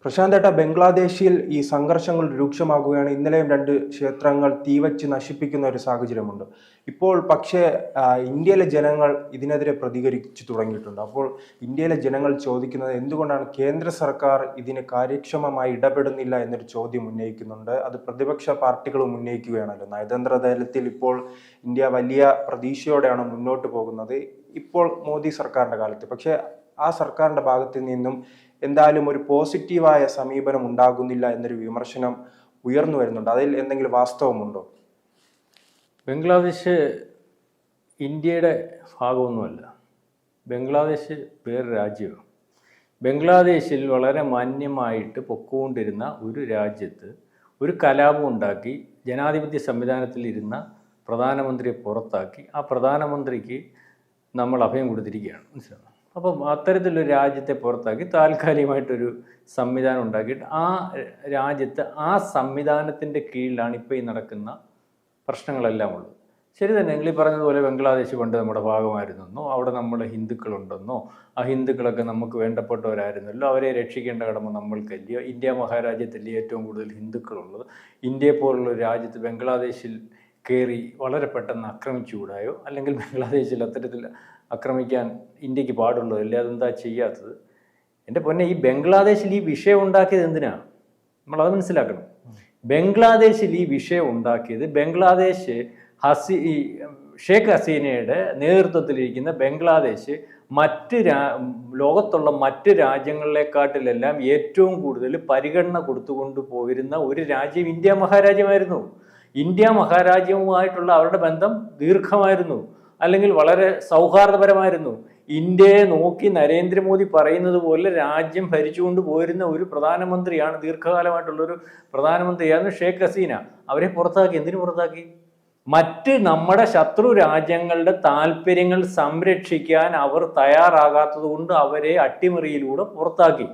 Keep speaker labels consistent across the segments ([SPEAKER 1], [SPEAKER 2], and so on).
[SPEAKER 1] പ്രശാന്തേട്ട, ബംഗ്ലാദേശിൽ ഈ സംഘർഷങ്ങൾ രൂക്ഷമാകുകയാണ്. ഇന്നലെയും 2 ക്ഷേത്രങ്ങൾ തീവച്ച് നശിപ്പിക്കുന്ന ഒരു സാഹചര്യമുണ്ട്. ഇപ്പോൾ പക്ഷേ ഇന്ത്യയിലെ ജനങ്ങൾ ഇതിനെതിരെ പ്രതികരിച്ചു തുടങ്ങിയിട്ടുണ്ട്. അപ്പോൾ ഇന്ത്യയിലെ ജനങ്ങൾ ചോദിക്കുന്നത് എന്തുകൊണ്ടാണ് കേന്ദ്ര സർക്കാർ ഇതിന് കാര്യക്ഷമമായി ഇടപെടുന്നില്ല എന്നൊരു ചോദ്യം ഉന്നയിക്കുന്നുണ്ട്. അത് പ്രതിപക്ഷ പാർട്ടികളും ഉന്നയിക്കുകയാണല്ലോ. നയതന്ത്ര തലത്തിൽ ഇപ്പോൾ ഇന്ത്യ വലിയ പ്രതീക്ഷയോടെയാണ് മുന്നോട്ട് പോകുന്നത് ഇപ്പോൾ മോദി സർക്കാരിൻ്റെ കാലത്ത്. പക്ഷേ ആ സർക്കാരിൻ്റെ ഭാഗത്ത് നിന്നും എന്തായാലും ഒരു പോസിറ്റീവായ സമീപനം ഉണ്ടാകുന്നില്ല എന്നൊരു വിമർശനം ഉയർന്നു വരുന്നുണ്ട്. അതിൽ എന്തെങ്കിലും വാസ്തവമുണ്ടോ?
[SPEAKER 2] ബംഗ്ലാദേശ് ഇന്ത്യയുടെ ഭാഗമൊന്നുമല്ല. ബംഗ്ലാദേശ് വേറെ രാജ്യമാണ്. ബംഗ്ലാദേശിൽ വളരെ മാന്യമായിട്ട് പൊക്കോണ്ടിരുന്ന ഒരു രാജ്യത്ത് ഒരു കലാപം ഉണ്ടാക്കി ജനാധിപത്യ സംവിധാനത്തിലിരുന്ന പ്രധാനമന്ത്രിയെ പുറത്താക്കി ആ പ്രധാനമന്ത്രിക്ക് നമ്മൾ അഭയം കൊടുത്തിരിക്കുകയാണ്. മനസ്സിലാവും. അപ്പം അത്തരത്തിലൊരു രാജ്യത്തെ പുറത്താക്കി താൽക്കാലികമായിട്ടൊരു സംവിധാനം ഉണ്ടാക്കിയിട്ട് ആ രാജ്യത്ത് ആ സംവിധാനത്തിൻ്റെ കീഴിലാണ് ഇപ്പോൾ ഈ നടക്കുന്ന പ്രശ്നങ്ങളെല്ലാം ഉള്ളത്. ശരി തന്നെ, നിങ്ങൾ ഈ പറഞ്ഞതുപോലെ ബംഗ്ലാദേശ് പണ്ട് നമ്മുടെ ഭാഗമായിരുന്നെന്നോ അവിടെ നമ്മൾ ഹിന്ദുക്കളുണ്ടെന്നോ ആ ഹിന്ദുക്കളൊക്കെ നമുക്ക് വേണ്ടപ്പെട്ടവരായിരുന്നല്ലോ, അവരെ രക്ഷിക്കേണ്ട കടമ നമ്മൾക്കല്ലയോ, ഇന്ത്യ മഹാരാജ്യത്തല്ലേ ഏറ്റവും കൂടുതൽ ഹിന്ദുക്കളുള്ളത്, ഇന്ത്യയെ പോലുള്ളൊരു രാജ്യത്ത് ബംഗ്ലാദേശിൽ കയറി വളരെ പെട്ടെന്ന് ആക്രമിച്ചുകൂടായോ, അല്ലെങ്കിൽ ബംഗ്ലാദേശിൽ അത്തരത്തിൽ ആക്രമിക്കാൻ ഇന്ത്യക്ക് പാടുള്ളതല്ലേ, അതെന്താ ചെയ്യാത്തത്? എൻ്റെ പൊന്നെ, ഈ ബംഗ്ലാദേശിൽ ഈ വിഷയം ഉണ്ടാക്കിയത് എന്തിനാണ് നമ്മളത് മനസ്സിലാക്കണം. ബംഗ്ലാദേശിൽ ഈ വിഷയം ഉണ്ടാക്കിയത് ബംഗ്ലാദേശ് ഷേഖ് ഹസീനയുടെ നേതൃത്വത്തിലിരിക്കുന്ന ബംഗ്ലാദേശ് ലോകത്തുള്ള മറ്റ് രാജ്യങ്ങളിലെക്കാട്ടിലെല്ലാം ഏറ്റവും കൂടുതൽ പരിഗണന കൊടുത്തുകൊണ്ട് പോയിരുന്ന ഒരു രാജ്യം ഇന്ത്യ മഹാരാജ്യമായിരുന്നു. ഇന്ത്യ മഹാരാജ്യവുമായിട്ടുള്ള അവരുടെ ബന്ധം ദീർഘമായിരുന്നു, അല്ലെങ്കിൽ വളരെ സൗഹാർദ്ദപരമായിരുന്നു. ഇന്ത്യയെ നോക്കി നരേന്ദ്രമോദി പറയുന്നത് പോലെ രാജ്യം ഭരിച്ചുകൊണ്ട് പോയിരുന്ന ഒരു പ്രധാനമന്ത്രിയാണ്, ദീർഘകാലമായിട്ടുള്ളൊരു പ്രധാനമന്ത്രിയായിരുന്നു ഷേഖ് ഹസീന. അവരെ പുറത്താക്കി. എന്തിനു പുറത്താക്കി? നമ്മുടെ ശത്രു രാജ്യങ്ങളുടെ താല്പര്യങ്ങൾ സംരക്ഷിക്കാൻ അവർ തയ്യാറാകാത്തത് കൊണ്ട് അവരെ അട്ടിമറിയിലൂടെ പുറത്താക്കി.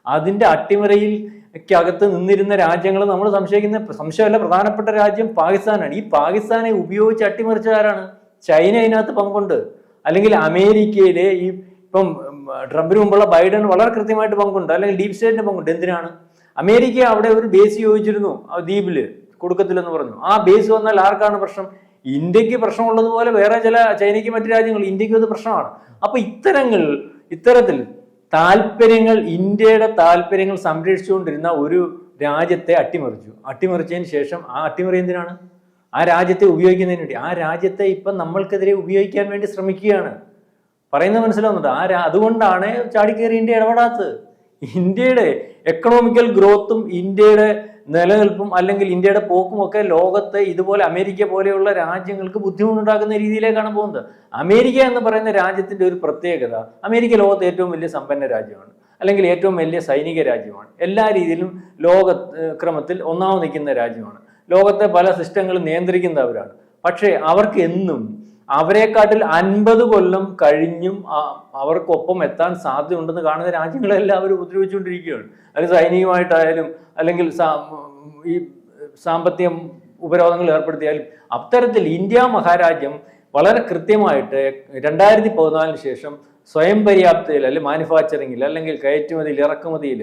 [SPEAKER 2] അതിൻ്റെ അട്ടിമറിയിൽക്കകത്ത് നിന്നിരുന്ന രാജ്യങ്ങൾ നമ്മൾ സംശയമല്ല, പ്രധാനപ്പെട്ട രാജ്യം പാകിസ്ഥാനാണ്. ഈ പാകിസ്ഥാനെ ഉപയോഗിച്ച് അട്ടിമറിച്ചതാരാണ്? ചൈന അതിനകത്ത് പങ്കുണ്ട്, അല്ലെങ്കിൽ അമേരിക്കയിലെ ഇപ്പം ട്രംപിന് മുമ്പുള്ള ബൈഡൻ വളരെ കൃത്യമായിട്ട് പങ്കുണ്ട്, അല്ലെങ്കിൽ ഡീപ് സ്റ്റേറ്റിന്റെ പങ്കുണ്ട്. എന്തിനാണ്? അമേരിക്ക അവിടെ ഒരു ബേസ് ചോദിച്ചിരുന്നു, ദ്വീപില് കൊടുക്കത്തില്ലെന്ന് പറഞ്ഞു. ആ ബേസ് വന്നാൽ ആർക്കാണ് പ്രശ്നം? ഇന്ത്യക്ക് പ്രശ്നമുള്ളതുപോലെ വേറെ ചില ചൈനയ്ക്ക് മറ്റു രാജ്യങ്ങൾ, ഇന്ത്യക്കും അത് പ്രശ്നമാണ്. അപ്പൊ ഇത്തരത്തിൽ ഇന്ത്യയുടെ താല്പര്യങ്ങൾ സംരക്ഷിച്ചുകൊണ്ടിരുന്ന ഒരു രാജ്യത്തെ അട്ടിമറിച്ചതിന് ശേഷം ആ അട്ടിമറി എന്തിനാണ്? ആ രാജ്യത്തെ ഉപയോഗിക്കുന്നതിന് വേണ്ടി. ആ രാജ്യത്തെ ഇപ്പം നമ്മൾക്കെതിരെ ഉപയോഗിക്കാൻ വേണ്ടി ശ്രമിക്കുകയാണ്. പറയുന്നത് മനസ്സിലാവുന്നുണ്ട്? അതുകൊണ്ടാണ് ചാടിക്കയറി ഇന്ത്യ ഇടപെടാത്തത്. ഇന്ത്യയുടെ എക്കണോമിക്കൽ ഗ്രോത്തും ഇന്ത്യയുടെ നിലനിൽപ്പും അല്ലെങ്കിൽ ഇന്ത്യയുടെ പോക്കും ഒക്കെ ലോകത്ത് ഇതുപോലെ അമേരിക്ക പോലെയുള്ള രാജ്യങ്ങൾക്ക് ബുദ്ധിമുട്ടുണ്ടാക്കുന്ന രീതിയിലേക്കാണ് പോകുന്നത്. അമേരിക്ക എന്ന് പറയുന്ന രാജ്യത്തിന്റെ ഒരു പ്രത്യേകത, അമേരിക്ക ലോകത്തെ ഏറ്റവും വലിയ സമ്പന്ന രാജ്യമാണ്, അല്ലെങ്കിൽ ഏറ്റവും വലിയ സൈനിക രാജ്യമാണ്, എല്ലാ രീതിയിലും ലോക ക്രമത്തിൽ ഒന്നാമത് നിൽക്കുന്ന രാജ്യമാണ്, ലോകത്തെ പല സിസ്റ്റങ്ങളും നിയന്ത്രിക്കുന്നവരാണ്. പക്ഷേ അവർക്ക് എന്നും അവരെക്കാട്ടിൽ 50 കൊല്ലം കഴിഞ്ഞും അവർക്കൊപ്പം എത്താൻ സാധ്യതയുണ്ടെന്ന് കാണുന്ന രാജ്യങ്ങളെല്ലാം അവർ ഉപദ്രവിച്ചുകൊണ്ടിരിക്കുകയാണ്. അത് സൈനികമായിട്ടായാലും അല്ലെങ്കിൽ ഈ സാമ്പത്തിക ഉപരോധങ്ങൾ ഏർപ്പെടുത്തിയാലും. അത്തരത്തിൽ ഇന്ത്യ മഹാരാജ്യം വളരെ കൃത്യമായിട്ട് 2014 ശേഷം സ്വയം പര്യാപ്തയിൽ, അല്ലെങ്കിൽ മാനുഫാക്ചറിങ്ങിൽ, അല്ലെങ്കിൽ കയറ്റുമതിയിൽ, ഇറക്കുമതിയിൽ,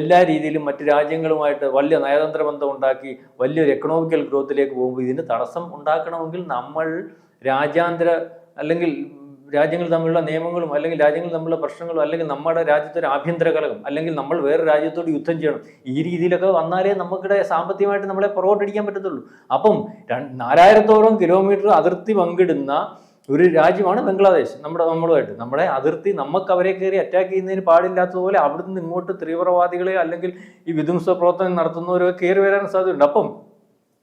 [SPEAKER 2] എല്ലാ രീതിയിലും മറ്റു രാജ്യങ്ങളുമായിട്ട് വലിയ നയതന്ത്ര ബന്ധം ഉണ്ടാക്കി വലിയൊരു എക്കണോമിക്കൽ ഗ്രോത്തിലേക്ക് പോകുമ്പോൾ ഇതിന് തടസ്സം ഉണ്ടാക്കണമെങ്കിൽ നമ്മൾ അല്ലെങ്കിൽ രാജ്യങ്ങൾ തമ്മിലുള്ള നിയമങ്ങളും, അല്ലെങ്കിൽ രാജ്യങ്ങൾ തമ്മിലുള്ള പ്രശ്നങ്ങളും, അല്ലെങ്കിൽ നമ്മുടെ രാജ്യത്തൊരു ആഭ്യന്തര കലകം, അല്ലെങ്കിൽ നമ്മൾ വേറെ രാജ്യത്തോട് യുദ്ധം ചെയ്യണം. ഈ രീതിയിലൊക്കെ വന്നാലേ നമുക്കിടെ സാമ്പത്തികമായിട്ട് നമ്മളെ പുറകോട്ടടിക്കാൻ പറ്റത്തുള്ളൂ. അപ്പം 4000-ഓളം കിലോമീറ്റർ അതിർത്തി പങ്കിടുന്ന ഒരു രാജ്യമാണ് ബംഗ്ലാദേശ്. നമ്മളുമായിട്ട് നമ്മുടെ അതിർത്തി നമുക്ക് അവരെ കയറി അറ്റാക്ക് ചെയ്യുന്നതിന് പാടില്ലാത്തതുപോലെ അവിടുന്ന് ഇങ്ങോട്ട് തീവ്രവാദികളെ അല്ലെങ്കിൽ ഈ വിധ്വംസ പ്രവർത്തനം നടത്തുന്നവരൊക്കെ കയറി വരാൻ സാധ്യതയുണ്ട്. അപ്പം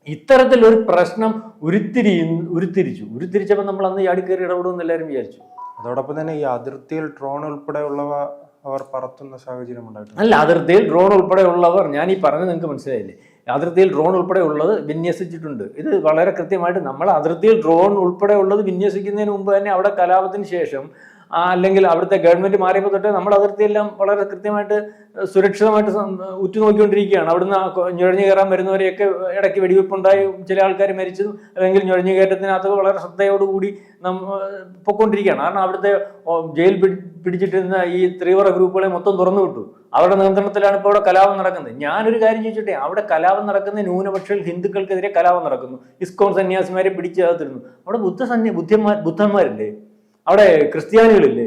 [SPEAKER 2] ഇത്തരത്തിലൊരു പ്രശ്നം ഉരുത്തിരിച്ചപ്പോൾ നമ്മൾ അന്ന് ചാടിക്കയറി ഇടപെടുമെന്ന് എല്ലാവരും വിചാരിച്ചു.
[SPEAKER 1] അതോടൊപ്പം തന്നെ ഈ അതിർത്തിയിൽ ഡ്രോൺ ഉൾപ്പെടെയുള്ളവ അവർ പറത്തുന്ന സാഹചര്യം ഉണ്ടായിട്ടുണ്ട്.
[SPEAKER 2] അല്ല, അതിർത്തിയിൽ ഡ്രോൺ ഉൾപ്പെടെയുള്ളവർ, ഞാൻ ഈ പറഞ്ഞത് നിങ്ങൾക്ക് മനസ്സിലായില്ലേ? അതിർത്തിയിൽ ഡ്രോൺ ഉൾപ്പെടെ ഉള്ളത് വിന്യസിച്ചിട്ടുണ്ട്. ഇത് വളരെ കൃത്യമായിട്ട് നമ്മൾ അതിർത്തിയിൽ ഡ്രോൺ ഉൾപ്പെടെ ഉള്ളത് വിന്യസിക്കുന്നതിന് മുമ്പ് തന്നെ അവിടെ കലാപത്തിന് ശേഷം അല്ലെങ്കിൽ അവിടുത്തെ ഗവൺമെന്റ് മാറിയപ്പോൾ തൊട്ട് നമ്മുടെ അതിർത്തിയെല്ലാം വളരെ കൃത്യമായിട്ട് സുരക്ഷിതമായിട്ട് ഉറ്റുനോക്കിക്കൊണ്ടിരിക്കുകയാണ്. അവിടുന്ന് നുഴഞ്ഞു കയറാൻ വരുന്നവരെയൊക്കെ ഇടയ്ക്ക് വെടിവെപ്പുണ്ടായി ചില ആൾക്കാർ മരിച്ചതും അല്ലെങ്കിൽ നുഴഞ്ഞു കയറ്റത്തിനകത്ത് വളരെ ശ്രദ്ധയോടുകൂടി പൊയ്ക്കൊണ്ടിരിക്കുകയാണ്. കാരണം അവിടുത്തെ ജയിൽ പിടിച്ചിട്ടിരുന്ന ഈ തീവ്ര ഗ്രൂപ്പുകളെ മൊത്തം തുറന്നു വിട്ടു. അവരുടെ നിയന്ത്രണത്തിലാണ് ഇപ്പോൾ അവിടെ കലാപം നടക്കുന്നത്. ഞാനൊരു കാര്യം ചോദിച്ചിട്ടെ, അവിടെ കലാപം നടക്കുന്ന ന്യൂനപക്ഷ ഹിന്ദുക്കൾക്കെതിരെ കലാപം നടക്കുന്നു. ഇസ്കോൺ സന്യാസിമാരെ പിടിച്ചകത്തിരുന്നു. അവിടെ ബുദ്ധന്മാരില്ലേ? അവിടെ ക്രിസ്ത്യാനികളില്ലേ?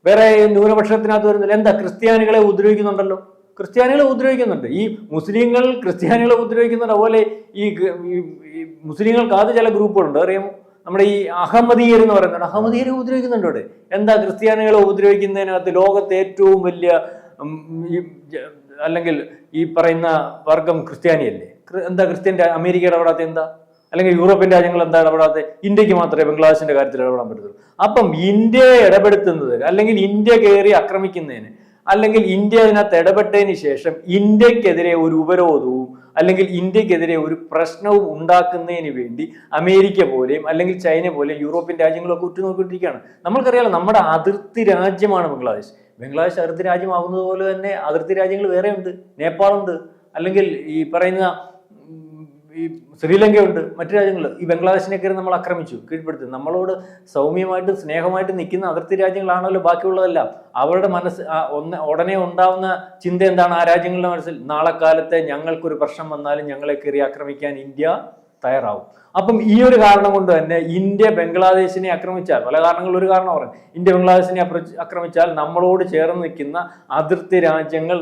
[SPEAKER 2] വേറെ ന്യൂനപക്ഷത്തിനകത്ത് വരുന്നില്ല. എന്താ ക്രിസ്ത്യാനികളെ ഉപദ്രവിക്കുന്നുണ്ടല്ലോ, ക്രിസ്ത്യാനികളെ ഉപദ്രവിക്കുന്നുണ്ട്. ഈ മുസ്ലിങ്ങൾ ക്രിസ്ത്യാനികളെ ഉപദ്രവിക്കുന്നുണ്ട്. അതുപോലെ ഈ മുസ്ലിങ്ങൾക്കകത്ത് ചില ഗ്രൂപ്പുകളുണ്ട്, അറിയാമോ? നമ്മുടെ ഈ അഹമ്മദീയർ എന്ന് പറയുന്നുണ്ട്, അഹമ്മദീയരെ ഉപദ്രവിക്കുന്നുണ്ട് അവിടെ. എന്താ ക്രിസ്ത്യാനികളെ ഉപദ്രവിക്കുന്നതിനകത്ത് ലോകത്തെ ഏറ്റവും വലിയ അല്ലെങ്കിൽ ഈ പറയുന്ന വർഗം ക്രിസ്ത്യാനിയല്ലേ? എന്താ ക്രിസ്ത്യൻ അമേരിക്കയുടെ ഇടപെടാത്ത എന്താ? അല്ലെങ്കിൽ യൂറോപ്യൻ രാജ്യങ്ങൾ എന്താ ഇടപെടാത്ത? ഇന്ത്യക്ക് മാത്രമേ ബംഗ്ലാദേശിന്റെ കാര്യത്തിൽ ഇടപെടാൻ പറ്റത്തുള്ളൂ. അപ്പം ഇന്ത്യയെ ഇടപെടുത്തുന്നത് അല്ലെങ്കിൽ ഇന്ത്യ കയറി ആക്രമിക്കുന്നതിന് അല്ലെങ്കിൽ ഇന്ത്യ അതിനകത്ത് ഇടപെട്ടതിന് ശേഷം ഇന്ത്യക്കെതിരെ ഒരു ഉപരോധവും അല്ലെങ്കിൽ ഇന്ത്യക്കെതിരെ ഒരു പ്രശ്നവും ഉണ്ടാക്കുന്നതിന് വേണ്ടി അമേരിക്ക പോലെയും അല്ലെങ്കിൽ ചൈന പോലെയും യൂറോപ്യൻ രാജ്യങ്ങളൊക്കെ ഉറ്റുനോക്കിക്കൊണ്ടിരിക്കുകയാണ്. നമ്മൾക്കറിയാലോ, നമ്മുടെ അതിർത്തി രാജ്യമാണ് ബംഗ്ലാദേശ്. ബംഗ്ലാദേശ് അതിർത്തി രാജ്യമാകുന്നത് പോലെ തന്നെ അതിർത്തി രാജ്യങ്ങൾ വേറെ ഉണ്ട്. നേപ്പാളുണ്ട്, അല്ലെങ്കിൽ ഈ പറയുന്ന ഈ ശ്രീലങ്കയുണ്ട്, മറ്റു രാജ്യങ്ങൾ. ഈ ബംഗ്ലാദേശിനെ കയറി നമ്മൾ ആക്രമിച്ചു, കീഴ്പ്പെടുത്തി. നമ്മളോട് സൗമ്യമായിട്ട് സ്നേഹമായിട്ട് നിൽക്കുന്ന അതിർത്തി രാജ്യങ്ങളാണല്ലോ ബാക്കിയുള്ളതെല്ലാം. അവരുടെ മനസ്സ് ഉടനെ ഉണ്ടാവുന്ന ചിന്ത എന്താണ്? ആ രാജ്യങ്ങളുടെ മനസ്സിൽ നാളെ കാലത്തെ ഞങ്ങൾക്കൊരു പ്രശ്നം വന്നാലും ഞങ്ങളെ കയറി ആക്രമിക്കാൻ ഇന്ത്യ തയ്യാറാവും. അപ്പം ഈ ഒരു കാരണം കൊണ്ട് തന്നെ ഇന്ത്യ ബംഗ്ലാദേശിനെ ആക്രമിച്ചാൽ, പല കാരണങ്ങളിൽ ഒരു കാരണം പറഞ്ഞു, ഇന്ത്യ ബംഗ്ലാദേശിനെ ആക്രമിച്ചാൽ നമ്മളോട് ചേർന്ന് നിൽക്കുന്ന അതിർത്തി രാജ്യങ്ങൾ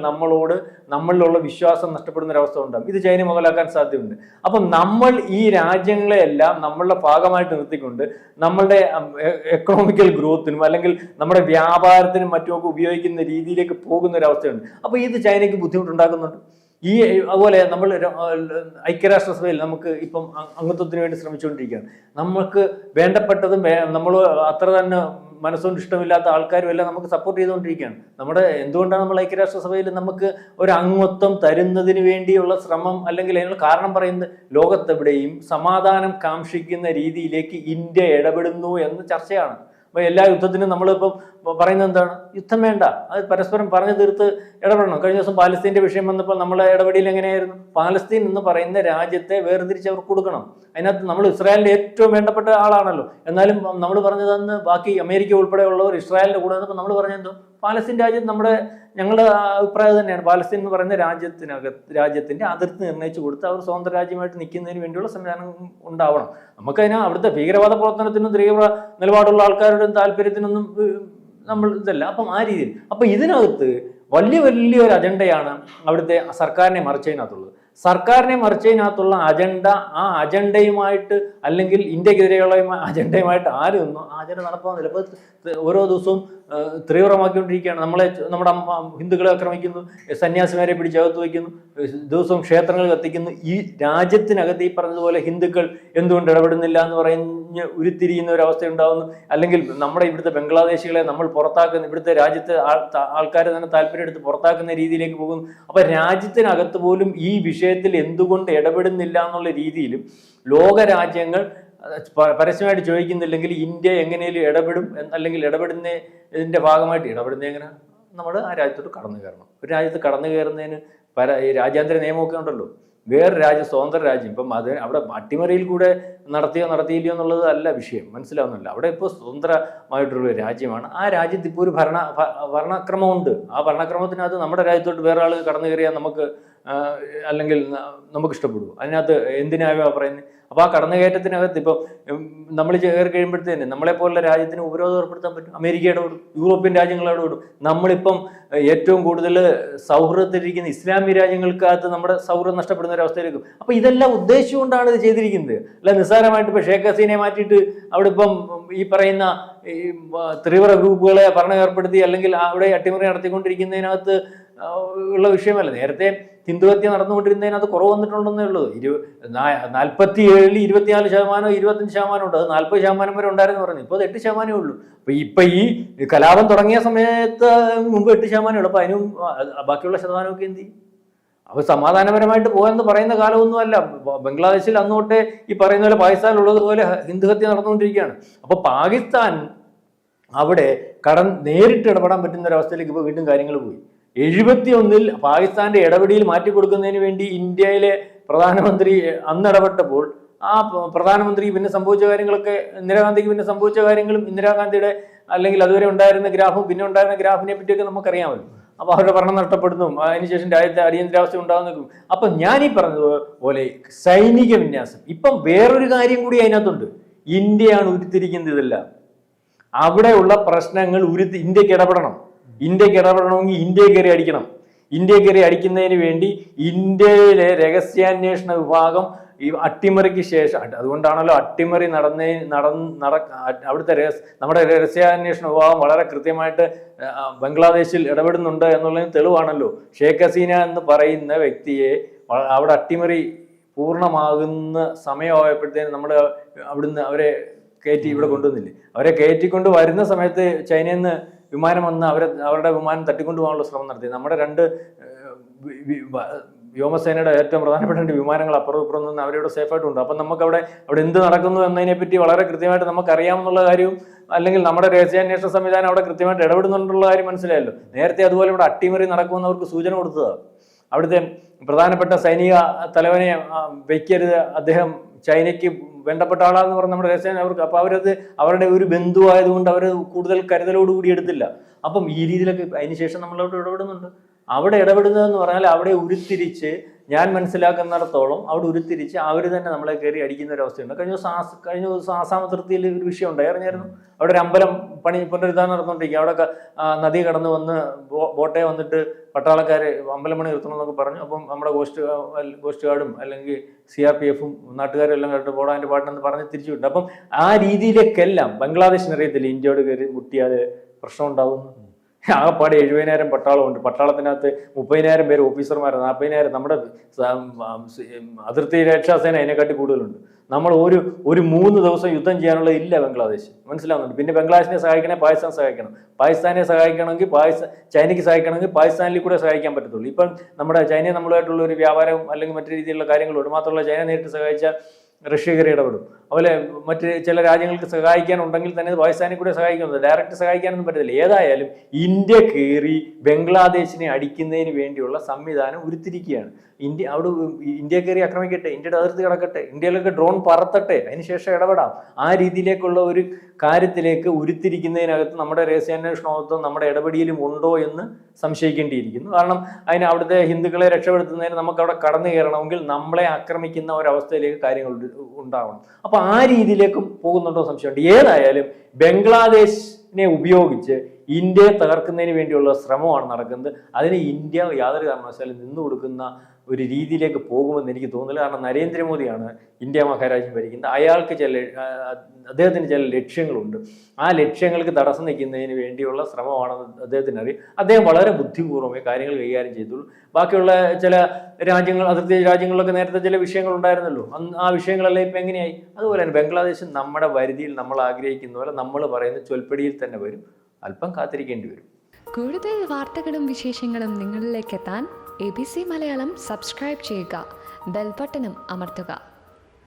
[SPEAKER 2] നമ്മളിലുള്ള വിശ്വാസം നഷ്ടപ്പെടുന്ന ഒരവസ്ഥ ഉണ്ടാകും. ഇത് ചൈന മുതലാക്കാൻ സാധ്യതയുണ്ട്. അപ്പം നമ്മൾ ഈ രാജ്യങ്ങളെല്ലാം നമ്മളുടെ ഭാഗമായിട്ട് നിർത്തിക്കൊണ്ട് നമ്മളുടെ എക്കണോമിക്കൽ ഗ്രോത്തിനും അല്ലെങ്കിൽ നമ്മുടെ വ്യാപാരത്തിനും മറ്റുമൊക്കെ ഉപയോഗിക്കുന്ന രീതിയിലേക്ക് പോകുന്ന ഒരു അവസ്ഥയുണ്ട്. അപ്പോൾ ഇത് ചൈനയ്ക്ക് ബുദ്ധിമുട്ടുണ്ടാക്കുന്നുണ്ട്. അതുപോലെ നമ്മൾ ഐക്യരാഷ്ട്രസഭയിൽ നമുക്ക് ഇപ്പം അംഗത്വത്തിന് വേണ്ടി ശ്രമിച്ചുകൊണ്ടിരിക്കുകയാണ്. നമുക്ക് വേണ്ടപ്പെട്ടതും നമ്മൾ അത്ര തന്നെ മനസ്സുകൊണ്ട് ഇഷ്ടമില്ലാത്ത ആൾക്കാരും എല്ലാം നമുക്ക് സപ്പോർട്ട് ചെയ്തുകൊണ്ടിരിക്കുകയാണ്. എന്തുകൊണ്ടാണ് നമ്മൾ ഐക്യരാഷ്ട്രസഭയിൽ നമുക്ക് ഒരു അംഗത്വം തരുന്നതിന് വേണ്ടിയുള്ള ശ്രമം അല്ലെങ്കിൽ അതിനുള്ള കാരണം പറയുന്നത്, ലോകത്തെവിടെയും സമാധാനം കാക്ഷിക്കുന്ന രീതിയിലേക്ക് ഇന്ത്യ ഇടപെടുന്നു എന്ന ചർച്ചയാണ്. അപ്പോൾ എല്ലാ യുദ്ധത്തിനും നമ്മളിപ്പം പറയുന്നത് എന്താണ്? യുദ്ധം വേണ്ട, അത് പരസ്പരം പറഞ്ഞു തീർത്ത് ഇടപെടണം. കഴിഞ്ഞ ദിവസം പാലസ്തീൻ്റെ വിഷയം വന്നപ്പോൾ നമ്മളെ ഇടപെടൽ എങ്ങനെയായിരുന്നു? പാലസ്തീൻ എന്ന് പറയുന്ന രാജ്യത്തെ വേർതിരിച്ച് അവർക്ക് കൊടുക്കണം. അതിനകത്ത് നമ്മൾ ഇസ്രായേലിൻ്റെ ഏറ്റവും വേണ്ടപ്പെട്ട ആളാണല്ലോ. എന്നാലും നമ്മൾ പറഞ്ഞതെന്ന് ബാക്കി അമേരിക്ക ഉൾപ്പെടെയുള്ളവർ ഇസ്രായേലിൻ്റെ കൂടെ വന്നപ്പോൾ നമ്മൾ പറഞ്ഞെന്തോ പാലസ്തീൻ രാജ്യം ഞങ്ങളുടെ അഭിപ്രായം തന്നെയാണ്. പാലസ്തീൻ എന്ന് പറയുന്ന രാജ്യത്തിന്റെ അതിർത്തി നിർണ്ണയിച്ചു കൊടുത്ത് അവർ സ്വതന്ത്ര രാജ്യമായിട്ട് നിൽക്കുന്നതിന് വേണ്ടിയുള്ള സംവിധാനം ഉണ്ടാവണം. നമുക്കതിന് അവിടുത്തെ ഭീകരവാദ പ്രവർത്തനത്തിനും തീവ്ര നിലപാടുള്ള ആൾക്കാരുടെ താല്പര്യത്തിനൊന്നും നമ്മൾ ഇതല്ല. അപ്പം ആ രീതിയിൽ ഇതിനകത്ത് വലിയൊരു അജണ്ടയാണ് അവിടുത്തെ സർക്കാരിനെ മറിച്ചതിനകത്തുള്ളത്. സർക്കാരിനെ മറിച്ചതിനകത്തുള്ള അജണ്ട, ആ അജണ്ടയുമായിട്ട് അല്ലെങ്കിൽ ഇന്ത്യക്കെതിരെയുള്ള അജണ്ടയുമായിട്ട് ആരും ഒന്നും ആ അജണ്ട നടപ്പാകുന്നില്ല. ഇപ്പോൾ ഓരോ ദിവസവും തീവ്രമാക്കിക്കൊണ്ടിരിക്കുകയാണ്. നമ്മുടെ ഹിന്ദുക്കളെ ആക്രമിക്കുന്നു, സന്യാസിമാരെ പിടിച്ചകത്ത് വയ്ക്കുന്നു, ദിവസവും ക്ഷേത്രങ്ങൾ കത്തിക്കുന്നു. ഈ രാജ്യത്തിനകത്ത് ഈ പറഞ്ഞതുപോലെ ഹിന്ദുക്കൾ എന്തുകൊണ്ട് ഇടപെടുന്നില്ല എന്ന് പറഞ്ഞ് ഉരുത്തിരിയുന്ന ഒരു അവസ്ഥ ഉണ്ടാകുന്നു. അല്ലെങ്കിൽ നമ്മുടെ ഇവിടുത്തെ ബംഗ്ലാദേശികളെ നമ്മൾ പുറത്താക്കുന്ന, ഇവിടുത്തെ രാജ്യത്തെ ആൾക്കാരെ തന്നെ താല്പര്യം എടുത്ത് പുറത്താക്കുന്ന രീതിയിലേക്ക് പോകുന്നു. അപ്പൊ രാജ്യത്തിനകത്ത് പോലും ഈ വിഷയത്തിൽ എന്തുകൊണ്ട് ഇടപെടുന്നില്ല എന്നുള്ള രീതിയിലും ലോകരാജ്യങ്ങൾ പരസ്യമായിട്ട് ചോദിക്കുന്നില്ലെങ്കിൽ ഇന്ത്യ എങ്ങനെയും ഇടപെടും, അല്ലെങ്കിൽ ഇടപെടുന്നതിന്റെ ഭാഗമായിട്ട് എങ്ങനെ നമ്മൾ ആ രാജ്യത്തോട്ട് കടന്നു കയറണം. ഒരു രാജ്യത്ത് കടന്നു കയറുന്നതിന് ഈ രാജ്യാന്തര നിയമമൊക്കെ ഉണ്ടല്ലോ. വേറെ രാജ്യം, സ്വതന്ത്ര രാജ്യം, ഇപ്പം അവിടെ അട്ടിമറിയിൽ കൂടെ നടത്തിയില്ലയോ എന്നുള്ളത് അല്ല വിഷയം, മനസ്സിലാവുന്നില്ല. അവിടെ ഇപ്പോൾ സ്വതന്ത്രമായിട്ടുള്ള രാജ്യമാണ്. ആ രാജ്യത്ത് ഇപ്പോൾ ഒരു ഭരണക്രമമുണ്ട്. ആ ഭരണക്രമത്തിനകത്ത് നമ്മുടെ രാജ്യത്തോട്ട് വേറെ ആൾ കടന്നു കയറിയാൽ അല്ലെങ്കിൽ നമുക്ക് ഇഷ്ടപ്പെടുമോ? അതിനകത്ത് എന്തിനാണ് പറയുന്നത്? അപ്പോൾ ആ കടന്നുകയറ്റത്തിനകത്ത് ഇപ്പം നമ്മൾ കയറി കഴിയുമ്പോഴത്തേന് നമ്മളെപ്പോലുള്ള രാജ്യത്തിന് ഉപരോധം ഏർപ്പെടുത്താൻ പറ്റും. അമേരിക്ക ഇടപെടും, യൂറോപ്യൻ രാജ്യങ്ങൾ ഇടപെടും. നമ്മളിപ്പം ഏറ്റവും കൂടുതൽ സൗഹൃദത്തിലിരിക്കുന്ന ഇസ്ലാമിക രാജ്യങ്ങൾക്കകത്ത് നമ്മുടെ സൗഹൃദം നഷ്ടപ്പെടുന്ന ഒരു അവസ്ഥയിലേക്കും. അപ്പോൾ ഇതെല്ലാം ഉദ്ദേശിച്ചുകൊണ്ടാണ് ഇത് ചെയ്തിരിക്കുന്നത്. അല്ല നിസ്സാരമായിട്ട് ഇപ്പോൾ ഷേഖ് ഹസീനെ മാറ്റിയിട്ട് അവിടെ ഇപ്പം ഈ പറയുന്ന ഈ തീവ്ര ഗ്രൂപ്പുകളെ ഭരണം ഏർപ്പെടുത്തി അല്ലെങ്കിൽ അവിടെ അട്ടിമറി നടത്തിക്കൊണ്ടിരിക്കുന്നതിനകത്ത് ഉള്ള വിഷയമല്ല. നേരത്തെ ഹിന്ദുഹത്യ നടന്നുകൊണ്ടിരുന്നതിനകത്ത് കുറവ് വന്നിട്ടുണ്ടെന്നേ ഉള്ളൂ. 47-ൽ 24%, 25% ഉണ്ട്. അത് 40% വരെ ഉണ്ടായിരുന്നു പറഞ്ഞു. ഇപ്പോൾ 8% ഉള്ളൂ. ഇപ്പൊ ഈ കലാപം തുടങ്ങിയ സമയത്ത് മുമ്പ് 8% ഉള്ളൂ. അപ്പൊ അതിനും ബാക്കിയുള്ള ശതമാനമൊക്കെ എന്ത് ചെയ്യും? അപ്പൊ സമാധാനപരമായിട്ട് പോയെന്ന് പറയുന്ന കാലമൊന്നുമല്ല. ബംഗ്ലാദേശിൽ അന്നോട്ടെ ഈ പറയുന്ന പോലെ പാകിസ്ഥാനിലുള്ളതുപോലെ ഹിന്ദുഹത്യ നടന്നുകൊണ്ടിരിക്കുകയാണ്. അപ്പൊ പാകിസ്ഥാൻ അവിടെ നേരിട്ട് ഇടപെടാൻ പറ്റുന്ന ഒരു അവസ്ഥയിലേക്ക് ഇപ്പോൾ വീണ്ടും കാര്യങ്ങൾ പോയി. 71-ൽ പാകിസ്ഥാന്റെ ഇടപെടിയിൽ മാറ്റിക്കൊടുക്കുന്നതിന് വേണ്ടി ഇന്ത്യയിലെ പ്രധാനമന്ത്രി അന്ന് ഇടപെട്ടപ്പോൾ ആ പ്രധാനമന്ത്രി പിന്നെ സംഭവിച്ച കാര്യങ്ങളൊക്കെ, ഇന്ദിരാഗാന്ധിക്ക് പിന്നെ സംഭവിച്ച കാര്യങ്ങളും ഇന്ദിരാഗാന്ധിയുടെ അല്ലെങ്കിൽ അതുവരെ ഉണ്ടായിരുന്ന ഗ്രാഫും പിന്നെ ഉണ്ടായിരുന്ന ഗ്രാഫിനെ പറ്റിയൊക്കെ നമുക്കറിയാമല്ലോ. അപ്പൊ അവരുടെ ഭരണം നഷ്ടപ്പെടുന്നു, അതിനുശേഷം രാജ്യത്തെ അടിയന്തരാവസ്ഥ ഉണ്ടാകുന്നു. അപ്പൊ ഞാൻ ഈ പറഞ്ഞതുപോലെ സൈനിക വിന്യാസം. ഇപ്പം വേറൊരു കാര്യം കൂടി അതിനകത്തുണ്ട്. ഇന്ത്യയാണ് ഉരുത്തിരിക്കുന്നത് ഇതെല്ലാം. അവിടെയുള്ള പ്രശ്നങ്ങൾ ഇന്ത്യക്ക് ഇടപെടണം. ഇന്ത്യക്ക് ഇടപെടണമെങ്കിൽ ഇന്ത്യയെ കയറി അടിക്കണം. ഇന്ത്യയെ കയറി അടിക്കുന്നതിന് വേണ്ടി ഇന്ത്യയിലെ രഹസ്യാന്വേഷണ വിഭാഗം ഈ അട്ടിമറിക്ക് ശേഷം, അതുകൊണ്ടാണല്ലോ അട്ടിമറി അവിടുത്തെ നമ്മുടെ രഹസ്യാന്വേഷണ വിഭാഗം വളരെ കൃത്യമായിട്ട് ബംഗ്ലാദേശിൽ ഇടപെടുന്നുണ്ട് എന്നുള്ളതിന് തെളിവാണല്ലോ. ഷേഖ് ഹസീന എന്ന് പറയുന്ന വ്യക്തിയെ അവിടെ അട്ടിമറി പൂർണ്ണമാകുന്ന സമയമായപ്പോഴത്തേനും നമ്മുടെ അവിടുന്ന് അവരെ കയറ്റി ഇവിടെ കൊണ്ടുവന്നില്ലേ. അവരെ കയറ്റിക്കൊണ്ട് വരുന്ന സമയത്ത് ചൈനയിൽ നിന്ന് വിമാനം വന്ന് അവരുടെ വിമാനം തട്ടിക്കൊണ്ടു പോകാനുള്ള ശ്രമം നടത്തി. നമ്മുടെ 2 വ്യോമസേനയുടെ ഏറ്റവും പ്രധാനപ്പെട്ട 2 വിമാനങ്ങൾ അപ്പുറം ഇപ്പുറം നിന്ന് അവരവിടെ സേഫായിട്ടുണ്ട്. അപ്പം നമുക്ക് അവിടെ എന്ത് നടക്കുന്നു എന്നതിനെ പറ്റി വളരെ കൃത്യമായിട്ട് നമുക്കറിയാമെന്നുള്ള കാര്യവും, അല്ലെങ്കിൽ നമ്മുടെ രഹസ്യാന്വേഷണ സംവിധാനം അവിടെ കൃത്യമായിട്ട് ഇടപെടുന്നുണ്ടെന്നുള്ള കാര്യം മനസ്സിലായല്ലോ. നേരത്തെ അതുപോലെ ഇവിടെ അട്ടിമറി നടക്കുമെന്നവർക്ക് സൂചന കൊടുത്തതാണ്. അവിടുത്തെ പ്രധാനപ്പെട്ട സൈനിക തലവനെ വയ്ക്കരുത്, അദ്ദേഹം ചൈനയ്ക്ക് വേണ്ടപ്പെട്ട ആളാന്ന് പറഞ്ഞ നമ്മുടെ രഹസ്യം അവർക്ക്. അപ്പൊ അവരുടെ ഒരു ബന്ധു ആയതുകൊണ്ട് അവർ കൂടുതൽ കരുതലോടുകൂടി എടുത്തില്ല. അപ്പം ഈ രീതിയിലൊക്കെ അതിനുശേഷം നമ്മളവിടെ ഇടപെടുന്നുണ്ട്. അവിടെ ഇടപെടുന്നതെന്ന് പറഞ്ഞാൽ അവിടെ ഉരുത്തിരിച്ച്, ഞാൻ മനസ്സിലാക്കുന്നിടത്തോളം അവിടെ ഉരുത്തിരിച്ച് അവർ തന്നെ നമ്മളെ കയറി അടിക്കുന്ന ഒരു അവസ്ഥയുണ്ട്. കഴിഞ്ഞ ദിവസം ആസാം അതിർത്തിയിൽ ഒരു വിഷയം ഉണ്ടായി, അറിഞ്ഞായിരുന്നു. അവിടെ ഒരു അമ്പലം പുനരുദ്ധാരണം നടന്നുകൊണ്ടിരിക്കുക. അവിടെ നദി കടന്നു വന്ന് ബോട്ടെ വന്നിട്ട് പട്ടാളക്കാർ അമ്പലം പണി നിർത്തണം എന്നൊക്കെ പറഞ്ഞു. അപ്പം നമ്മുടെ കോസ്റ്റ് ഗാർഡും അല്ലെങ്കിൽ CRPF-ഉം നാട്ടുകാരും എല്ലാം കേട്ട് പോടാൻ്റെ പാട്ടിനെന്ന് പറഞ്ഞ് തിരിച്ചു വിട്ടു. അപ്പം ആ രീതിയിലേക്കെല്ലാം ബംഗ്ലാദേശിന് അറിയത്തില്ല ഇന്ത്യയോട് കയറി മുട്ടിയാൽ പ്രശ്നം ഉണ്ടാകുന്നു. ആകെപ്പാട് 70,000 പട്ടാളമുണ്ട്. പട്ടാളത്തിനകത്ത് 30,000 പേര് ഓഫീസർമാർ, 40,000 നമ്മുടെ അതിർത്തി രക്ഷാസേന അതിനെക്കാട്ടി കൂടുതലുണ്ട്. നമ്മൾ ഒരു 3 ദിവസം യുദ്ധം ചെയ്യാനുള്ള ഇല്ല ബംഗ്ലാദേശ്, മനസ്സിലാവുന്നുണ്ട്. പിന്നെ ബംഗ്ലാദേശിനെ സഹായിക്കണേ പാകിസ്ഥാൻ സഹായിക്കണം, പാകിസ്ഥാനെ സഹായിക്കണമെങ്കിൽ ചൈനയ്ക്ക് സഹായിക്കണമെങ്കിൽ പാകിസ്ഥാനിൽ കൂടെ സഹായിക്കാൻ പറ്റത്തുള്ളൂ. ഇപ്പം നമ്മുടെ ചൈന നമ്മളുമായിട്ടുള്ള ഒരു വ്യാപാരവും അല്ലെങ്കിൽ മറ്റു രീതിയിലുള്ള കാര്യങ്ങളുണ്ട്. മാത്രമല്ല ചൈന നേരിട്ട് സഹായിച്ചാൽ റഷ്യ കയറി ഇടപെടും. അതുപോലെ മറ്റ് ചില രാജ്യങ്ങൾക്ക് സഹായിക്കാനുണ്ടെങ്കിൽ തന്നെ പാകിസ്ഥാനെ കൂടെ സഹായിക്കുന്നത്, ഡയറക്റ്റ് സഹായിക്കാനൊന്നും പറ്റത്തില്ല. ഏതായാലും ഇന്ത്യ കയറി ബംഗ്ലാദേശിനെ അടിക്കുന്നതിന് വേണ്ടിയുള്ള സംവിധാനം ഉരുത്തിരിക്കുകയാണ്. ഇന്ത്യ കയറി ആക്രമിക്കട്ടെ, ഇന്ത്യയുടെ അതിർത്തി കിടക്കട്ടെ, ഇന്ത്യയിലൊക്കെ ഡ്രോൺ പറത്തട്ടെ, അതിനുശേഷം ഇടപെടാം. ആ രീതിയിലേക്കുള്ള ഒരു കാര്യത്തിലേക്ക് ഉരുത്തിരിക്കുന്നതിനകത്ത് നമ്മുടെ രഹസ്യാന്വേഷണത്വം നമ്മുടെ ഇടപെടലും ഉണ്ടോ എന്ന് സംശയിക്കേണ്ടിയിരിക്കുന്നു. കാരണം അവിടുത്തെ ഹിന്ദുക്കളെ രക്ഷപ്പെടുത്തുന്നതിന് നമുക്ക് അവിടെ കടന്നു കയറണമെങ്കിൽ നമ്മളെ ആക്രമിക്കുന്ന ഒരവസ്ഥയിലേക്ക് കാര്യങ്ങൾ ഉണ്ടാവണം. അപ്പൊ ആ രീതിയിലേക്കും പോകുന്നുണ്ടോ സംശയമുണ്ട്. ഏതായാലും ബംഗ്ലാദേശിനെ ഉപയോഗിച്ച് ഇന്ത്യയെ തകർക്കുന്നതിന് വേണ്ടിയുള്ള ശ്രമമാണ് നടക്കുന്നത്. അതിന് ഇന്ത്യ യാതൊരു കാരണവശാലും നിന്നു കൊടുക്കുന്ന ഒരു രീതിയിലേക്ക് പോകുമെന്ന് എനിക്ക് തോന്നുന്നില്ല. കാരണം നരേന്ദ്രമോദിയാണ് ഇന്ത്യ മഹാരാജ്യം ഭരിക്കുന്നത്. അദ്ദേഹത്തിന് ചില ലക്ഷ്യങ്ങളുണ്ട്. ആ ലക്ഷ്യങ്ങൾക്ക് തടസ്സം നിൽക്കുന്നതിന് വേണ്ടിയുള്ള ശ്രമമാണെന്ന് അദ്ദേഹത്തിന് അറിയാം. അദ്ദേഹം വളരെ ബുദ്ധിപൂർവ്വമേ കാര്യങ്ങൾ കൈകാര്യം ചെയ്തുള്ളൂ. ബാക്കിയുള്ള ചില രാജ്യങ്ങൾ, അതിർത്തി രാജ്യങ്ങളിലൊക്കെ നേരത്തെ ചില വിഷയങ്ങൾ ഉണ്ടായിരുന്നല്ലോ, ആ വിഷയങ്ങളെല്ലാം ഇപ്പം എങ്ങനെയായി? അതുപോലെ തന്നെ ബംഗ്ലാദേശ് നമ്മുടെ പരിധിയിൽ നമ്മൾ ആഗ്രഹിക്കുന്ന പോലെ നമ്മൾ പറയുന്ന ചൊൽപ്പടിയിൽ തന്നെ വരും. അല്പം കാത്തിരിക്കേണ്ടി വരും.
[SPEAKER 3] കൂടുതൽ വാർത്തകളും വിശേഷങ്ങളും നിങ്ങളിലേക്ക് എത്താൻ ABC മലയാളം സബ്സ്ക്രൈബ് ചെയ്യുക, ബെൽ ബട്ടണും അമർത്തുക.